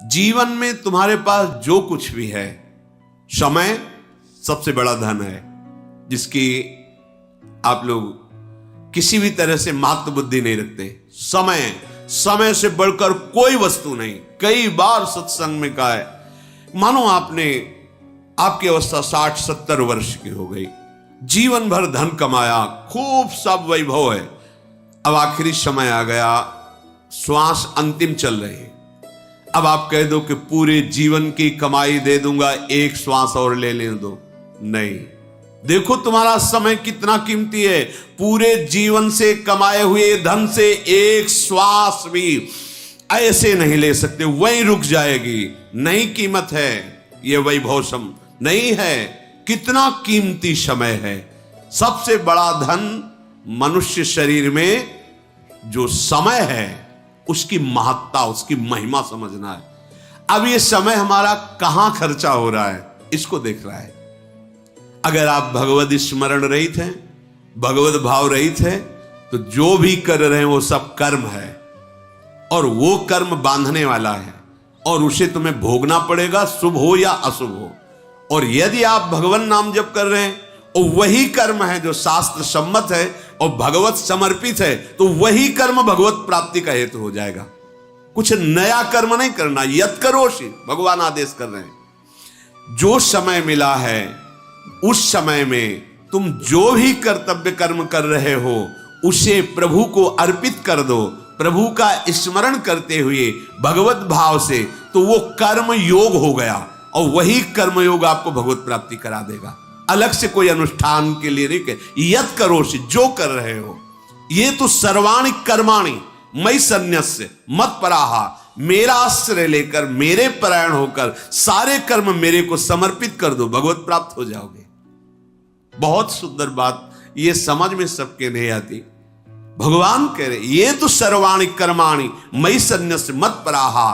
जीवन में तुम्हारे पास जो कुछ भी है, समय सबसे बड़ा धन है, जिसकी आप लोग किसी भी तरह से मात्र बुद्धि नहीं रखते। समय से बढ़कर कोई वस्तु नहीं। कई बार सत्संग में कहा है, मानो आपकी अवस्था 60-70 वर्ष की हो गई, जीवन भर धन कमाया, खूब सब वैभव है, अब आखिरी समय आ गया, श्वास अंतिम चल रही है, अब आप कह दो कि पूरे जीवन की कमाई दे दूंगा, एक श्वास और ले लेने दो। नहीं, देखो तुम्हारा समय कितना कीमती है। पूरे जीवन से कमाए हुए धन से एक श्वास भी ऐसे नहीं ले सकते, वहीं रुक जाएगी। नहीं कीमत है ये वैभव नहीं है। कितना कीमती समय है। सबसे बड़ा धन मनुष्य शरीर में जो समय है, उसकी महत्ता, उसकी महिमा समझना है। अब ये समय हमारा कहां खर्चा हो रहा है, इसको देख रहा है। अगर आप भगवत स्मरण रहित हैं, भगवत भाव रहित हैं, तो जो भी कर रहे हैं वो सब कर्म है, और वो कर्म बांधने वाला है, और उसे तुम्हें भोगना पड़ेगा, शुभ हो या अशुभ हो। और यदि आप भगवान नाम जप कर रहे हैं और वही कर्म है जो शास्त्र सम्मत है और भगवत समर्पित है, तो वही कर्म भगवत प्राप्ति का हेतु हो जाएगा। कुछ नया कर्म नहीं करना। यत करोषि, भगवान आदेश कर रहे हैं। जो समय मिला है उस समय में तुम जो भी कर्तव्य कर्म कर रहे हो उसे प्रभु को अर्पित कर दो, प्रभु का स्मरण करते हुए भगवत भाव से, तो वो कर्म योग हो गया, और वही कर्म योग आपको भगवत प्राप्ति करा देगा। अलग से कोई अनुष्ठान के लिए नहीं कह, यत करोषि, जो कर रहे हो। ये तो सर्वाणि कर्माणि मयि सन्न्यस्य मत्पराहा, मेरा आश्रय लेकर, मेरे परायण होकर सारे कर्म मेरे को समर्पित कर दो, भगवत प्राप्त हो जाओगे। बहुत सुंदर बात, ये समझ में सबके नहीं आती। भगवान कह रहे ये तो सर्वाणि कर्माणि मयि सन्न्यस्य मत्पराहा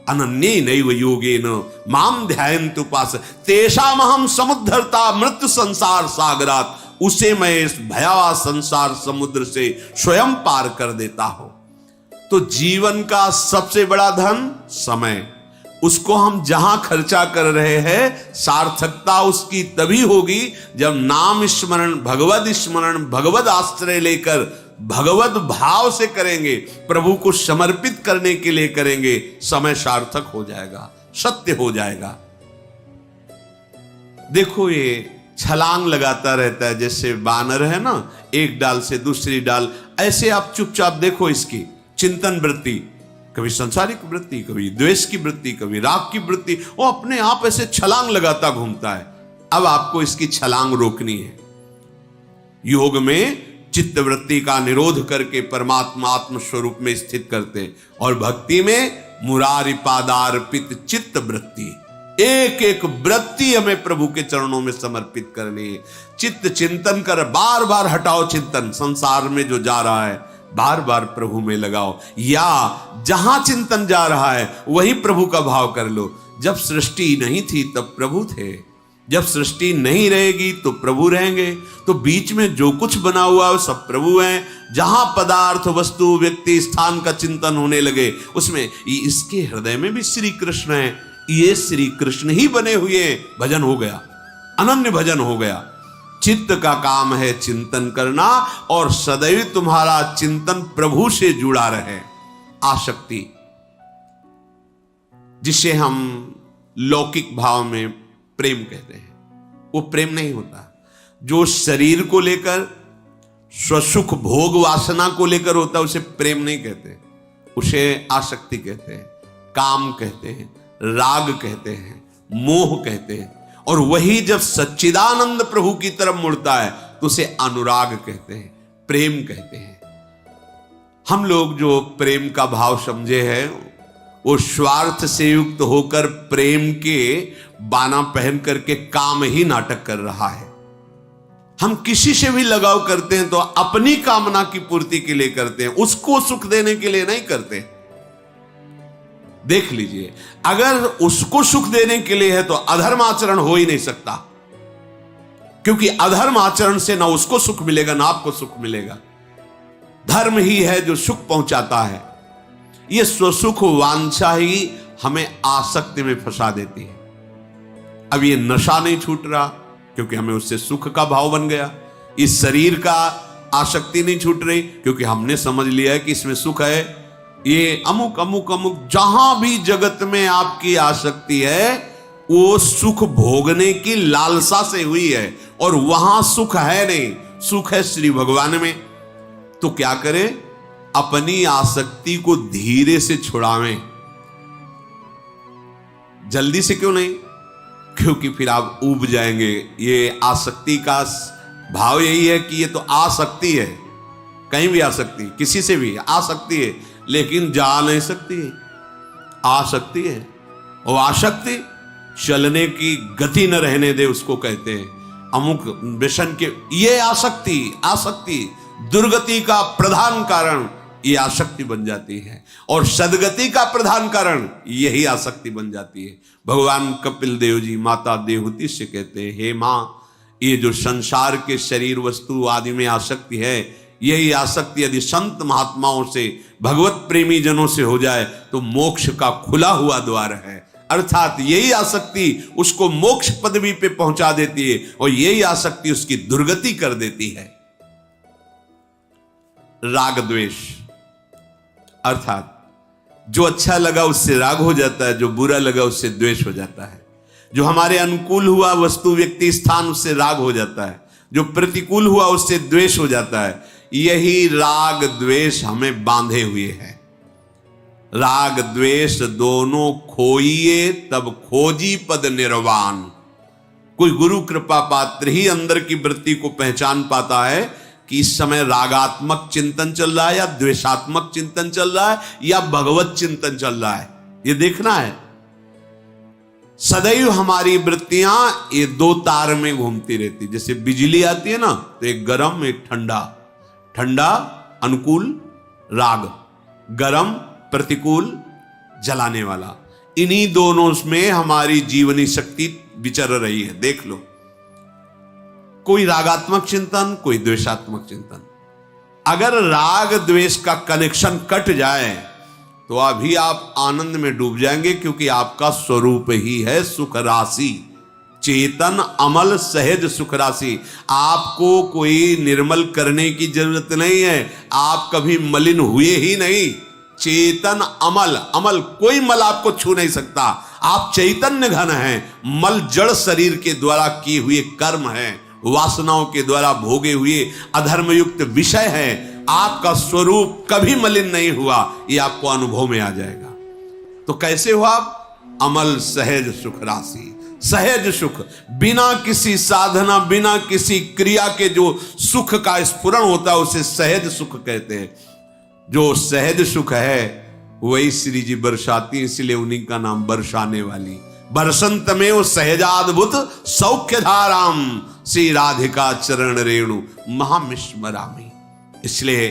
अनन्ये नैव योगेन माम ध्यायन्तु उपास तेषामहं समुद्धरता मृत्यु संसार सागरात, उसे मैं इस भयावह संसार समुद्र से स्वयं पार कर देता हूं। तो जीवन का सबसे बड़ा धन समय, उसको हम जहां खर्चा कर रहे हैं, सार्थकता उसकी तभी होगी जब नाम स्मरण, भगवत स्मरण, भगवत आश्रय लेकर भगवत भाव से करेंगे, प्रभु को समर्पित करने के लिए करेंगे। समय सार्थक हो जाएगा, सत्य हो जाएगा। देखो ये छलांग लगाता रहता है, जैसे बानर है ना, एक डाल से दूसरी डाल, ऐसे आप चुपचाप देखो इसकी चिंतन वृत्ति, कभी संसारिक वृत्ति, कभी द्वेष की वृत्ति, कभी राग की वृत्ति, वो अपने आप ऐसे छलांग लगाता घूमता है। अब आपको इसकी छलांग रोकनी है। योग में चित्त वृत्ति का निरोध करके परमात्मा आत्म स्वरूप में स्थित करते, और भक्ति में मुरारी पादार्पित चित्त वृत्ति, एक एक वृत्ति हमें प्रभु के चरणों में समर्पित करनी है। चित्त चिंतन कर, बार बार हटाओ चिंतन, संसार में जो जा रहा है बार बार प्रभु में लगाओ, या जहां चिंतन जा रहा है वही प्रभु का भाव कर लो। जब सृष्टि नहीं थी तब प्रभु थे, जब सृष्टि नहीं रहेगी तो प्रभु रहेंगे। तो बीच में जो कुछ बना हुआ है सब प्रभु हैं। जहां पदार्थ, वस्तु, व्यक्ति, स्थान का चिंतन होने लगे, उसमें इसके हृदय में भी श्री कृष्ण है, ये श्री कृष्ण ही बने हुए हैं। भजन हो गया, अनन्य भजन हो गया। चित्त का काम है चिंतन करना, और सदैव तुम्हारा चिंतन प्रभु से जुड़ा रहे। आसक्ति, जिसे हम लौकिक भाव में प्रेम कहते हैं, वो प्रेम नहीं होता। जो शरीर को लेकर, स्वसुख भोग वासना को लेकर होता है, उसे प्रेम नहीं कहते, उसे आसक्ति कहते हैं, काम कहते हैं, राग कहते हैं, मोह कहते हैं। और वही जब सच्चिदानंद प्रभु की तरफ मुड़ता है तो उसे अनुराग कहते हैं, प्रेम कहते हैं। हम लोग जो प्रेम का भाव समझे हैं, वो स्वार्थ से युक्त होकर प्रेम के बाना पहन करके काम ही नाटक कर रहा है। हम किसी से भी लगाव करते हैं तो अपनी कामना की पूर्ति के लिए करते हैं, उसको सुख देने के लिए नहीं करते। देख लीजिए, अगर उसको सुख देने के लिए है तो अधर्म आचरण हो ही नहीं सकता, क्योंकि अधर्म आचरण से ना उसको सुख मिलेगा ना आपको सुख मिलेगा। धर्म ही है जो सुख पहुंचाता है। ये स्वसुख वांछा ही हमें आसक्ति में फंसा देती है। अब ये नशा नहीं छूट रहा क्योंकि हमें उससे सुख का भाव बन गया। इस शरीर का आसक्ति नहीं छूट रही क्योंकि हमने समझ लिया है कि इसमें सुख है। ये अमुक अमुक अमुक जहां भी जगत में आपकी आसक्ति है वो सुख भोगने की लालसा से हुई है और वहां सुख है नहीं, सुख है श्री भगवान में। तो क्या करें? अपनी आसक्ति को धीरे से छुड़ावें। जल्दी से क्यों नहीं? क्योंकि फिर आप ऊब जाएंगे। ये आसक्ति का भाव यही है कि ये तो आसक्ति है, कहीं भी आ सकती है, किसी से भी आ सकती है, लेकिन जा नहीं सकती है। आसक्ति है और आसक्ति चलने की गति न रहने दे, उसको कहते हैं। अमुक व्यसन के ये आसक्ति दुर्गति का प्रधान कारण ये आसक्ति बन जाती है और सदगति का प्रधान कारण यही आसक्ति बन जाती है। भगवान कपिल देव जी माता देवहूति से कहते हैं, हे मां, ये जो संसार के शरीर वस्तु आदि में आसक्ति है, यही आसक्ति यदि संत महात्माओं से भगवत प्रेमी जनों से हो जाए तो मोक्ष का खुला हुआ द्वार है। अर्थात यही आसक्ति उसको मोक्ष पदवी पे पहुंचा देती है और यही आसक्ति उसकी दुर्गति कर देती है। राग द्वेष अर्थात जो अच्छा लगा उससे राग हो जाता है, जो बुरा लगा उससे द्वेष हो जाता है। जो हमारे अनुकूल हुआ वस्तु व्यक्ति स्थान उससे राग हो जाता है, जो प्रतिकूल हुआ उससे द्वेष हो जाता है। यही राग द्वेष हमें बांधे हुए है। राग द्वेष दोनों खोइए तब खोजी पद निर्वाण। कोई गुरु कृपा पात्र ही अंदर की वृत्ति को पहचान पाता है कि इस समय रागात्मक चिंतन चल रहा है या द्वेषात्मक चिंतन चल रहा है या भगवत चिंतन चल रहा है। ये देखना है। सदैव हमारी वृत्तियां ये दो तार में घूमती रहती। जैसे बिजली आती है ना, तो एक गरम एक ठंडा। ठंडा अनुकूल राग, गरम प्रतिकूल जलाने वाला। इन्हीं दोनों में हमारी जीवनी शक्ति विचर रही है। देख लो, कोई रागात्मक चिंतन, कोई द्वेषात्मक चिंतन। अगर राग द्वेष का कनेक्शन कट जाए तो अभी आप आनंद में डूब जाएंगे, क्योंकि आपका स्वरूप ही है सुख राशि, चेतन अमल सहज सुख राशि। आपको कोई निर्मल करने की जरूरत नहीं है, आप कभी मलिन हुए ही नहीं। चेतन अमल, अमल कोई मल आपको छू नहीं सकता। आप चैतन्य घन हैं। मल जड़ शरीर के द्वारा किए हुए कर्म है, वासनाओं के द्वारा भोगे हुए अधर्मयुक्त विषय है। आपका स्वरूप कभी मलिन नहीं हुआ, ये आपको अनुभव में आ जाएगा। तो कैसे हुआ? अमल सहज सुख राशि, सहज सुख, बिना किसी साधना बिना किसी क्रिया के जो सुख का स्फुरण होता है उसे सहज सुख कहते हैं। जो सहज सुख है वही श्री जी बरसाती, इसलिए उन्हीं का नाम बरसाने वाली। बरसंत में वो सहजाद्भुत सौख्य धाराम श्री राधिका चरण रेणु महामिस्मरामी। इसलिए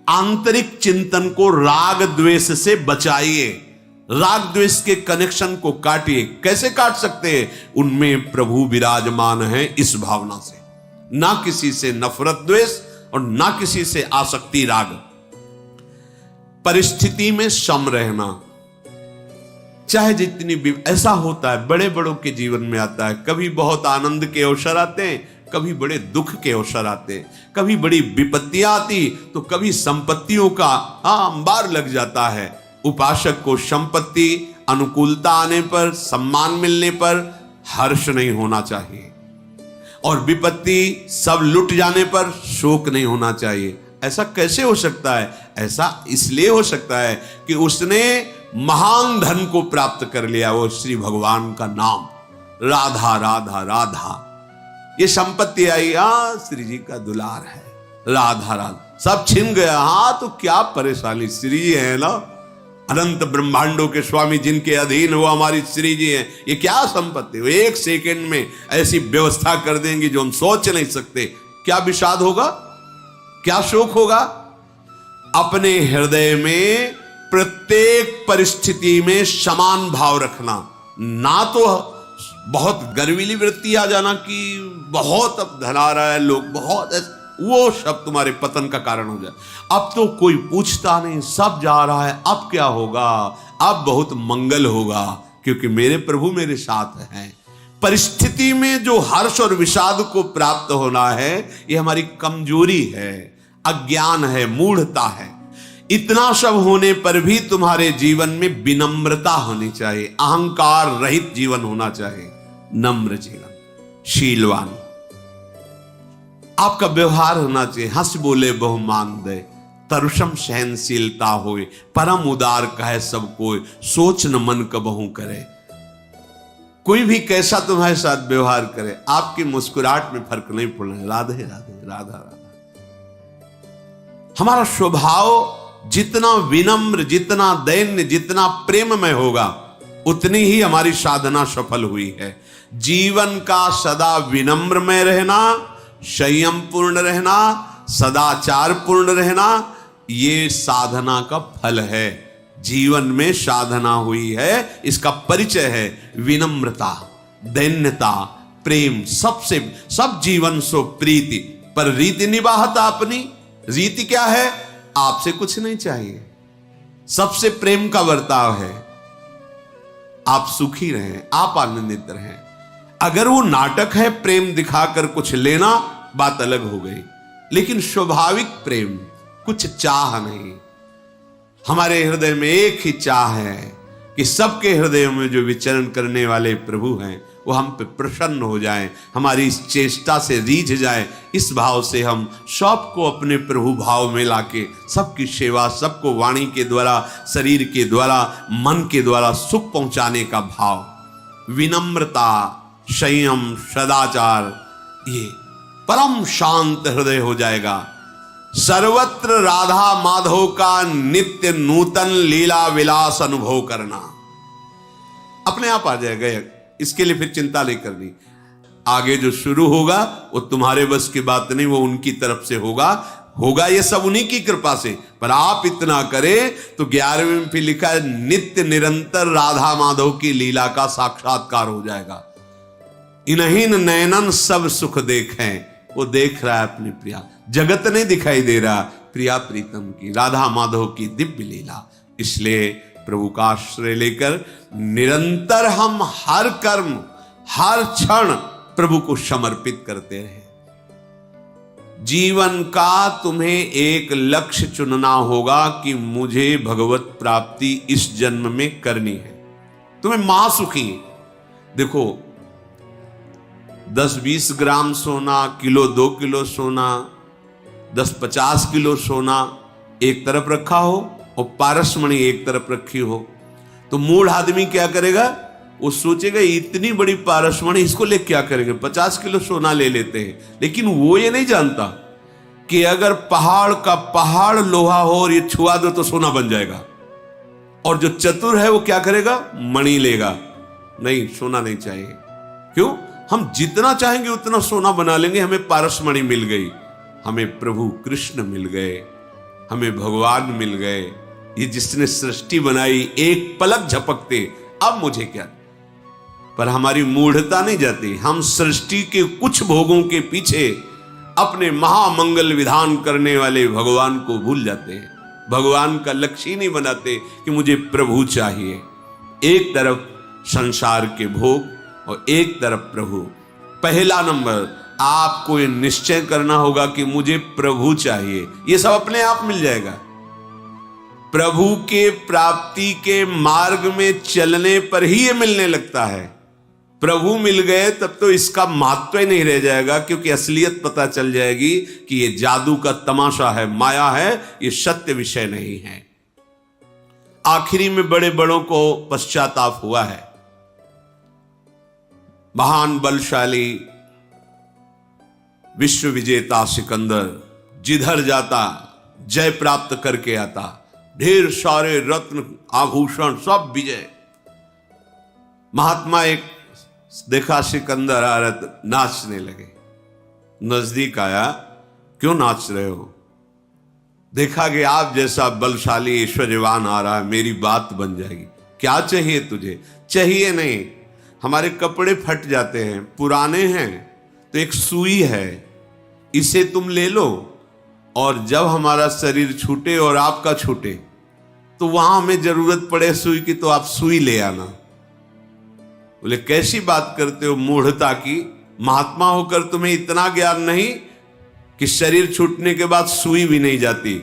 आंतरिक चिंतन को राग द्वेष से बचाइए, राग द्वेष के कनेक्शन को काटिए। कैसे काट सकते हैं? उनमें प्रभु विराजमान है, इस भावना से। ना किसी से नफरत द्वेष और ना किसी से आसक्ति राग। परिस्थिति में सम रहना, चाहे जितनी भी। ऐसा होता है, बड़े बड़ों के जीवन में आता है। कभी बहुत आनंद के अवसर आते हैं, कभी बड़े दुख के अवसर आते हैं, कभी बड़ी विपत्तियां आती तो कभी संपत्तियों का अंबार लग जाता है। उपासक को संपत्ति अनुकूलता आने पर, सम्मान मिलने पर हर्ष नहीं होना चाहिए, और विपत्ति सब लुट जाने पर शोक नहीं होना चाहिए। ऐसा कैसे हो सकता है? ऐसा इसलिए हो सकता है कि उसने महान धन को प्राप्त कर लिया, वो श्री भगवान का नाम, राधा राधा राधा। ये संपत्ति आई, श्री जी का दुलार है, राधा राधा, सब छिन गया। तो क्या परेशानी, श्री जी है ना, अनंत ब्रह्मांडों के स्वामी, जिनके अधीन वो हमारी श्री जी हैं। ये क्या संपत्ति, वो एक सेकंड में ऐसी व्यवस्था कर देंगी जो हम सोच नहीं सकते। क्या विषाद होगा, क्या शोक होगा? अपने हृदय में प्रत्येक परिस्थिति में समान भाव रखना। ना तो बहुत गर्वीली वृत्ति आ जाना कि बहुत अब धन आ रहा है, लोग बहुत, वो सब तुम्हारे पतन का कारण हो जाए। अब तो कोई पूछता नहीं, सब जा रहा है, अब क्या होगा, अब बहुत मंगल होगा, क्योंकि मेरे प्रभु मेरे साथ हैं। परिस्थिति में जो हर्ष और विषाद को प्राप्त होना है, यह हमारी कमजोरी है, अज्ञान है, मूढ़ता है। इतना सब होने पर भी तुम्हारे जीवन में विनम्रता होनी चाहिए, अहंकार रहित जीवन होना चाहिए, नम्र जीवन, शीलवान। आपका व्यवहार होना चाहिए हंस बोले बहु मान दे, तरुषम सहनशीलता होए, परम उदार कहे सब कोई, सोच न मन कबहू करे। कोई भी कैसा तुम्हारे साथ व्यवहार करे, आपकी मुस्कुराहट में फर्क नहीं पड़ना। राधे राधे, राधा राधा। हमारा स्वभाव जितना विनम्र, जितना दैन्य, जितना प्रेममय होगा, उतनी ही हमारी साधना सफल हुई है। जीवन का सदा विनम्रमय रहना, संयम पूर्ण रहना, सदाचार पूर्ण रहना, ये साधना का फल है। जीवन में साधना हुई है, इसका परिचय है विनम्रता, दैन्यता, प्रेम। सबसे सब जीवन सो प्रीति, पर रीति निबाहता अपनी। रीति क्या है? आपसे कुछ नहीं चाहिए, सबसे प्रेम का बर्ताव है। आप सुखी रहें, आप आनंदित रहें। अगर वो नाटक है प्रेम दिखाकर कुछ लेना, बात अलग हो गई, लेकिन स्वाभाविक प्रेम, कुछ चाह नहीं। हमारे हृदय में एक ही चाह है कि सबके हृदय में जो विचरण करने वाले प्रभु हैं, वो हम पे प्रसन्न हो जाएं, हमारी इस चेष्टा से रीझ जाए। इस भाव से हम सबको अपने प्रभु भाव में लाके सबकी सेवा, सबको वाणी के द्वारा, शरीर के द्वारा, मन के द्वारा सुख पहुंचाने का भाव, विनम्रता, संयम, सदाचार, ये परम शांत हृदय हो जाएगा। सर्वत्र राधा माधव का नित्य नूतन लीला विलास अनुभव करना अपने आप आ जाएगा। इसके लिए फिर चिंता नहीं करनी। आगे जो शुरू होगा वो तुम्हारे बस की बात नहीं, वो उनकी तरफ से होगा ये सब उन्हीं की कृपा से। पर आप इतना करें तो 11वें में फिर लिखा है, नित्य निरंतर राधा माधव की लीला का साक्षात्कार हो जाएगा। इन्हीं नयनन सब सुख देखें, वो देख रहा है अपनी प्रिया, जगत नहीं दिखाई दे रहा, प्रिया प्रीतम की राधा माधव की दिव्य लीला। इसलिए प्रभु का आश्रय लेकर निरंतर हम हर कर्म, हर क्षण प्रभु को समर्पित करते रहे। जीवन का तुम्हें एक लक्ष्य चुनना होगा कि मुझे भगवत प्राप्ति इस जन्म में करनी है। तुम्हें महासुखी, देखो 10-20 ग्राम सोना, किलो 2 किलो सोना, 10-50 किलो सोना एक तरफ रखा हो और पारसमणि एक तरफ रखी हो, तो मूढ़ आदमी क्या करेगा? वो सोचेगा इतनी बड़ी पारसमणि इसको ले क्या करेंगे, 50 किलो सोना ले लेते हैं। लेकिन वो ये नहीं जानता कि अगर पहाड़ का पहाड़ लोहा हो और ये छुआ दो तो सोना बन जाएगा। और जो चतुर है वो क्या करेगा? मणि लेगा। नहीं, सोना नहीं चाहिए। क्यों? हम जितना चाहेंगे उतना सोना बना लेंगे। हमें पारसमणि मिल गई, हमें प्रभु कृष्ण मिल गए, हमें भगवान मिल गए। ये जिसने सृष्टि बनाई, एक पलक झपकते, अब मुझे क्या। पर हमारी मूढ़ता नहीं जाती। हम सृष्टि के कुछ भोगों के पीछे अपने महामंगल विधान करने वाले भगवान को भूल जाते हैं। भगवान का लक्ष्य ही नहीं बनाते कि मुझे प्रभु चाहिए। एक तरफ संसार के भोग और एक तरफ प्रभु। पहला नंबर, आपको ये निश्चय करना होगा कि मुझे प्रभु चाहिए। ये सब अपने आप मिल जाएगा। प्रभु के प्राप्ति के मार्ग में चलने पर ही ये मिलने लगता है। प्रभु मिल गए तब तो इसका महत्व ही नहीं रह जाएगा, क्योंकि असलियत पता चल जाएगी कि ये जादू का तमाशा है, माया है, ये सत्य विषय नहीं है। आखिरी में बड़े बड़ों को पश्चाताप हुआ है। महान बलशाली विश्व विजेता सिकंदर जिधर जाता जय प्राप्त करके आता, ढेर सारे रत्न आभूषण सब विजय। महात्मा एक देखा सिकंदर आ रहा, नाचने लगे। नजदीक आया, क्यों नाच रहे हो? देखा कि आप जैसा बलशाली ऐश्वर्यवान आ रहा है, मेरी बात बन जाएगी। क्या चाहिए तुझे? चाहिए नहीं, हमारे कपड़े फट जाते हैं, पुराने हैं, तो एक सुई है, इसे तुम ले लो, और जब हमारा शरीर छूटे और आपका छूटे तो वहां हमें जरूरत पड़े सुई की तो आप सुई ले आना। बोले कैसी बात करते हो मूढ़ता की, महात्मा होकर तुम्हें इतना ज्ञान नहीं कि शरीर छूटने के बाद सुई भी नहीं जाती।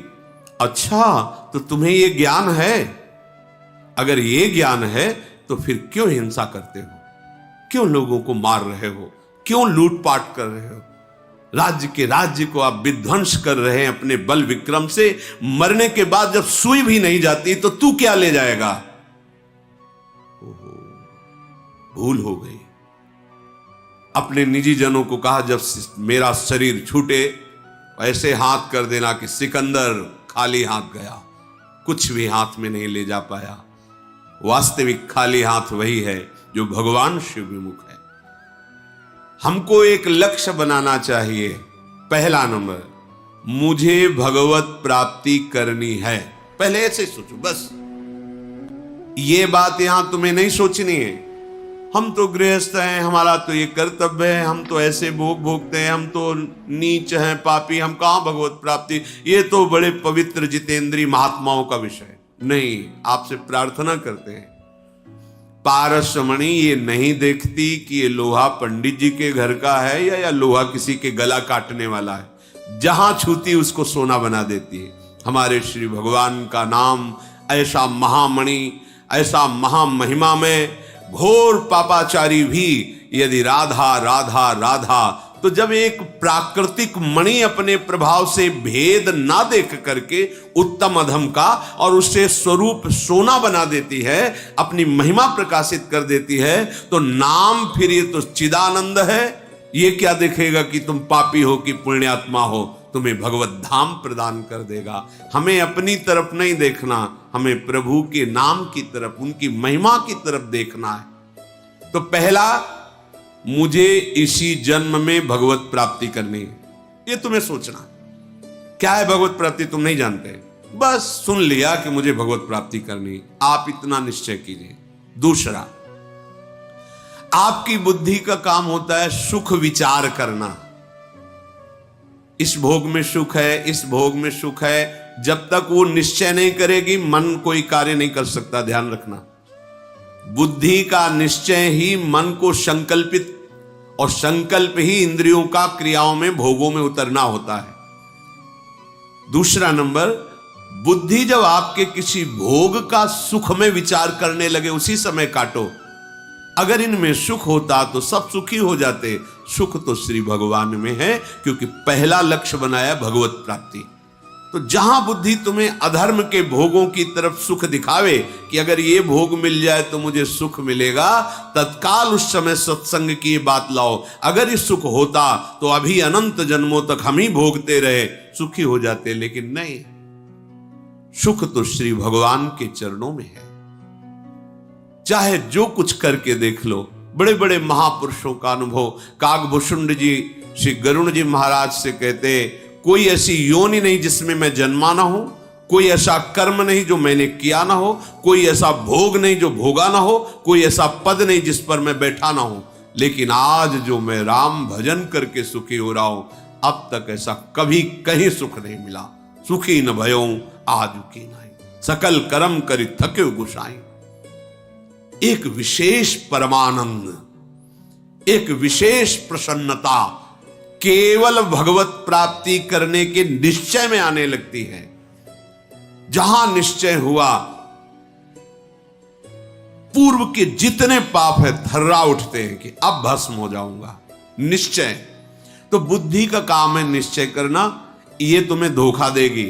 अच्छा, तो तुम्हें यह ज्ञान है? अगर ये ज्ञान है तो फिर क्यों हिंसा करते हो, क्यों लोगों को मार रहे हो, क्यों लूटपाट कर रहे हो? राज्य को आप विध्वंस कर रहे हैं अपने बल विक्रम से। मरने के बाद जब सुई भी नहीं जाती तो तू क्या ले जाएगा? भूल हो गई। अपने निजी जनों को कहा जब मेरा शरीर छूटे ऐसे हाथ कर देना कि सिकंदर खाली हाथ गया, कुछ भी हाथ में नहीं ले जा पाया। वास्तविक खाली हाथ वही है जो भगवान शिव विमुख है। हमको एक लक्ष्य बनाना चाहिए। पहला नंबर, मुझे भगवत प्राप्ति करनी है। पहले ऐसे सोचो बस। ये बात यहां तुम्हें नहीं सोचनी है हम तो गृहस्थ हैं, हमारा तो ये कर्तव्य है, हम तो ऐसे भोग भोगते हैं, हम तो नीच हैं, पापी, हम कहां भगवत प्राप्ति। ये तो बड़े पवित्र जितेंद्रीय महात्माओं का विषय नहीं। आपसे प्रार्थना करते हैं, पारसमणि ये नहीं देखती कि ये लोहा पंडित जी के घर का है या लोहा किसी के गला काटने वाला है। जहां छूती उसको सोना बना देती है। हमारे श्री भगवान का नाम ऐसा महामणि, ऐसा महामहिमा में घोर पापाचारी भी यदि राधा राधा राधा, तो जब एक प्राकृतिक मणि अपने प्रभाव से भेद ना देख करके उत्तम अधम का और उससे स्वरूप सोना बना देती है, अपनी महिमा प्रकाशित कर देती है, तो नाम फिर ये तो चिदानंद है। ये क्या देखेगा कि तुम पापी हो कि पुण्यात्मा हो, तुम्हें भगवत धाम प्रदान कर देगा। हमें अपनी तरफ नहीं देखना, हमें प्रभु के नाम की तरफ, उनकी महिमा की तरफ देखना है। तो पहला, मुझे इसी जन्म में भगवत प्राप्ति करनी है। ये तुम्हें सोचना। क्या है भगवत प्राप्ति तुम नहीं जानते, बस सुन लिया कि मुझे भगवत प्राप्ति करनी, आप इतना निश्चय कीजिए। दूसरा, आपकी बुद्धि का काम होता है सुख विचार करना। इस भोग में सुख है, इस भोग में सुख है। जब तक वो निश्चय नहीं करेगी मन कोई कार्य नहीं कर सकता। ध्यान रखना, बुद्धि का निश्चय ही मन को संकल्पित, और संकल्प ही इंद्रियों का क्रियाओं में भोगों में उतरना होता है। दूसरा नंबर, बुद्धि जब आपके किसी भोग का सुख में विचार करने लगे उसी समय काटो। अगर इनमें सुख होता तो सब सुखी हो जाते। सुख तो श्री भगवान में है, क्योंकि पहला लक्ष्य बनाया भगवत प्राप्ति। तो जहां बुद्धि तुम्हें अधर्म के भोगों की तरफ सुख दिखावे कि अगर ये भोग मिल जाए तो मुझे सुख मिलेगा, तत्काल उस समय सत्संग की बात लाओ। अगर ये सुख होता तो अभी अनंत जन्मों तक हम ही भोगते रहे, सुखी हो जाते। लेकिन नहीं, सुख तो श्री भगवान के चरणों में है। चाहे जो कुछ करके देख लो। बड़े बड़े महापुरुषों का अनुभव, काकभूषुंड जी श्री गरुण जी महाराज से कहते, कोई ऐसी योनि नहीं जिसमें मैं जन्मा ना हो, कोई ऐसा कर्म नहीं जो मैंने किया ना हो, कोई ऐसा भोग नहीं जो भोगा ना हो, कोई ऐसा पद नहीं जिस पर मैं बैठा ना हो, लेकिन आज जो मैं राम भजन करके सुखी हो रहा हूं, अब तक ऐसा कभी कहीं सुख नहीं मिला। सुखी न भयो आज की नहीं, सकल कर्म करी थके गुसाई। एक विशेष परमानंद, एक विशेष प्रसन्नता केवल भगवत प्राप्ति करने के निश्चय में आने लगती है। जहां निश्चय हुआ, पूर्व के जितने पाप है थर्रा उठते हैं कि अब भस्म हो जाऊंगा। निश्चय तो बुद्धि का काम है, निश्चय करना। ये तुम्हें धोखा देगी,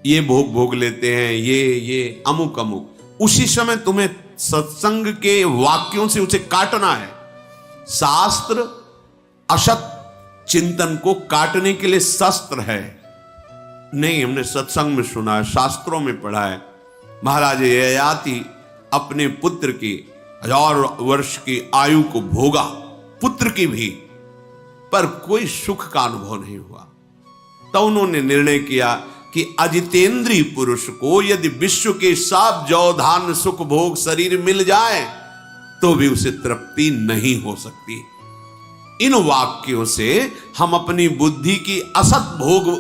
ये भोग भोग लेते हैं, ये अमुक अमुक। उसी समय तुम्हें सत्संग के वाक्यों से उसे काटना है। शास्त्र असत चिंतन को काटने के लिए शस्त्र है नहीं। हमने सत्संग में सुना है, शास्त्रों में पढ़ा है। महाराज ययाति अपने पुत्र की 1000 वर्ष की आयु को भोगा, पुत्र की भी, पर कोई सुख का अनुभव नहीं हुआ। तो उन्होंने निर्णय किया कि अजितेंद्रीय पुरुष को यदि विश्व के सब जौ धान्य सुख भोग शरीर मिल जाए तो भी उसे तृप्ति नहीं हो सकती। इन वाक्यों से हम अपनी बुद्धि की असत भोग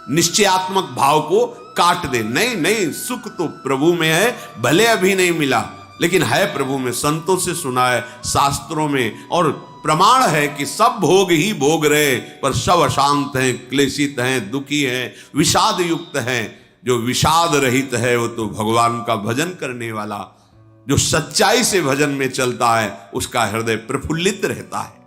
निश्चयात्मक भाव को काट दे। नहीं नहीं, सुख तो प्रभु में है, भले अभी नहीं मिला लेकिन है प्रभु में। संतों से सुना है, शास्त्रों में, और प्रमाण है कि सब भोग ही भोग रहे पर सब अशांत हैं, क्लेशित हैं, दुखी हैं, विषाद युक्त हैं। जो विषाद रहित है वो तो भगवान का भजन करने वाला, जो सच्चाई से भजन में चलता है, उसका हृदय प्रफुल्लित रहता है।